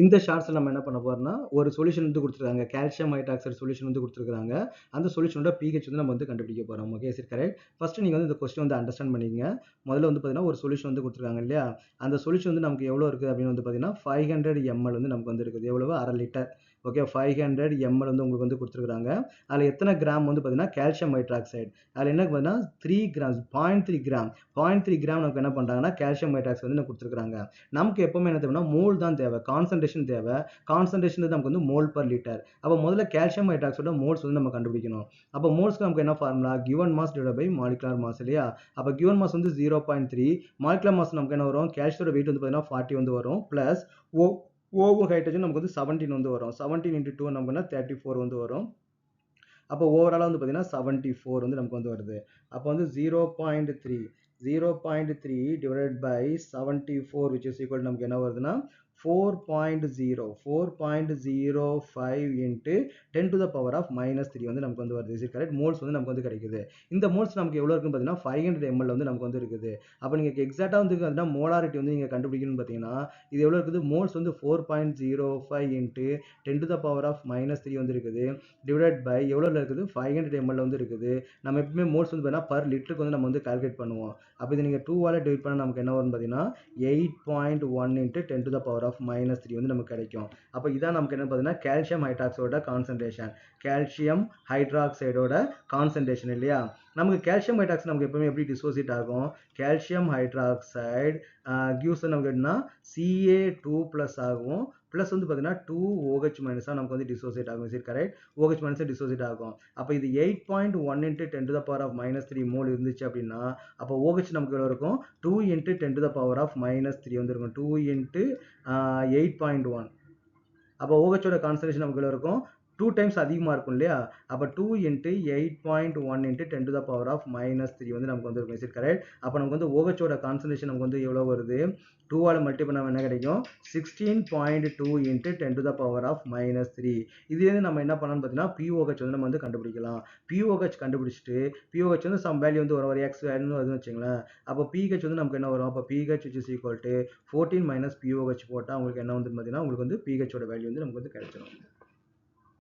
இந்த ஷார்ட்ஸ்ல நம்ம என்ன பண்ண போறோம்னா ஒரு சொல்யூஷன் வந்து கொடுத்துருக்காங்க, கால்சியம் ஹைட்ராக்சைடு சொல்யூஷன் வந்து கொடுத்துருக்காங்க. அந்த சொல்யூஷனோட pH வந்து நம்ம வந்து கண்டுபிடிக்க போறோம். ஓகே சரி, கரெக்ட். ஃபர்ஸ்ட் நீங்க வந்து இந்த கொஸ்டின் வந்து அண்டர்ஸ்டாண்ட் பண்ணிக்கங்க. முதல்ல வந்து பார்த்தீங்கன்னா ஒரு சொல்யூஷன் வந்து கொடுத்துருக்காங்க இல்லையா, அந்த சொல்யூஷன் வந்து நமக்கு எவ்வளோ இருக்குது அப்படின்னு வந்து பார்த்தீங்கன்னா 500 ml வந்து நமக்கு வந்து இருக்குது. எவ்வளவு? 1/2 லிட்டர். ஓகே, 500 ml வந்து உங்களுக்கு வந்து கொடுத்துருக்காங்க. அதில் எத்தனை கிராம் வந்து பார்த்தீங்கன்னா கால்சியம் ஹைட்ராக்சைடு, அதில் என்ன பார்த்தீங்கன்னா 3 கிராம், 0.3 கிராம், 0.3 கிராம் நமக்கு என்ன பண்ணுறாங்கன்னா கால்சியம் ஹைட்ராக்சைடு வந்து கொடுத்துருக்காங்க. நமக்கு எப்பவுமே என்ன தேவைன்னா மோல் தான் தேவை, கான்சன்ட்ரேஷன் தேவை. கான்சன்ட்ரேஷன் நமக்கு வந்து மோல் பர் லிட்டர். அப்போ முதல்ல கால்சியம் ஹைட்ராக்சைடோட மோல்ஸ் வந்து நம்ம கண்டுபிடிக்கணும். அப்போ மோல்ஸ்க்கு நமக்கு என்ன formula? Given mass divide by molecular mass இல்லையா. அப்போ கிவன் மாஸ் வந்து 0.3, மாலிகுலர் மாஸ் நமக்கு என்ன வரும்? கால்சியோட வெயிட் வந்து பார்த்தீங்கன்னா 40 வந்து வரும், பிளஸ் ஓவர் ஹைட்ரஜன் நமக்கு வந்து 17 வந்து வரும். 17 into 2 நமக்கு 34 வந்து வரும். அப்போ ஓவராலாக வந்து பார்த்தீங்கன்னா 74 வந்து நமக்கு வந்து வருது. அப்போ வந்து 0.3 divided by 74 which is equal to நமக்கு என்ன வருதுன்னா 4.05 into 10 to the power of -3 வந்து நமக்கு வந்து வருது. இது கரெக்ட். மோல்ஸ் வந்து நமக்கு வந்து கிடைக்குது. இந்த மோல்ஸ் நமக்கு எவ்வளவு இருக்குன்னு பார்த்தீங்கன்னா 500 ml வந்து நமக்கு வந்து இருக்குது. அப்போ நீங்க எக்ஸாக்டா வந்து மோலாரிட்டி வந்து நீங்க கண்டுபிடிக்கணும்னு பார்த்தீங்கன்னா இது எவ்வளவு இருக்குது? மோல்ஸ் வந்து 4.05 into 10 to the power of -3 வந்து இருக்குது, டிவைட் பை எவ்வளோல இருக்குது? 500 ml வந்து இருக்குது. நம்ம எப்பவுமே மோல்ஸ் வந்து பார்த்தீங்கன்னா பர் லிட்டருக்கு வந்து நம்ம வந்து கால்குலேட் பண்ணுவோம். அப்போ இதை நீங்கள் 2ஆல் டிவைட் பண்ணால் நமக்கு என்ன வரும்னு பார்த்தீங்கன்னா 8.1 into 10 to the power of -3 வந்து நமக்கு கிடைக்கும். அப்போ இதான் நமக்கு என்ன பார்த்தீங்கன்னா கால்சியம் ஹைட்ராக்சைடோட கான்சன்ட்ரேஷன், கால்சியம் ஹைட்ராக்சைடோட கான்சன்ட்ரேஷன் இல்லையா. நமக்கு கால்சியம் ஹைட்ராக்சைடு நமக்கு எப்பவுமே எப்படி டிசோசியேட் ஆகும்? கால்சியம் ஹைட்ராக்சைடு கிவ்ஸ் நமக்கு என்ன? Ca2+ ஆகும், பிளஸ் வந்து பார்த்தீங்கன்னா 2OH- நமக்கு வந்து டிசோசியேட் ஆகும். சரி கரெக்ட். OH- டிசோசியேட் ஆகும். அப்போ இது 8.1 into 10 to the power of -3 mole இருந்துச்சு அப்படின்னா அப்போ OH நமக்கு எவ்வளோ இருக்கும்? 2 into 10 to the power of -3 வந்து இருக்கும். 2 into 8.1. அப்போ OH ஓட கான்சன்ட்ரேஷன் நமக்கு எவ்வளோ இருக்கும்? 2 டைம்ஸ் அதிகமாக இருக்கும் இல்லையா. அப்போ 2 into 8.1 into 10 to the power of -3 வந்து நமக்கு வந்து இருக்கும். சரி கரெக்ட். அப்போ நமக்கு வந்து OH ஓட கான்சன்ட்ரேஷன் நமக்கு வந்து எவ்வளோ வருது? 2ஆல் மல்டிப்ளை பண்ணால் என்ன கிடைக்கும்? 16.2 into 10 to the power of -3. இதுலேருந்து நம்ம என்ன பண்ணலாம்னு பார்த்தீங்கன்னா pOH வந்து நம்ம வந்து கண்டுபிடிக்கலாம். pOH கண்டுபிடிச்சிட்டு pOH வந்து சம் வேல்யூ வந்து ஒரு x வேல்யூ வருதுன்னு வச்சுங்களேன். அப்போ pH வந்து நமக்கு என்ன வரும்? அப்போ pH which is equal to 14 - pOH போட்டால் உங்களுக்கு என்ன வந்து பார்த்தீங்கன்னா உங்களுக்கு வந்து pH ஓட வேல்யூ வந்து நமக்கு வந்து கிடைச்சிடும்.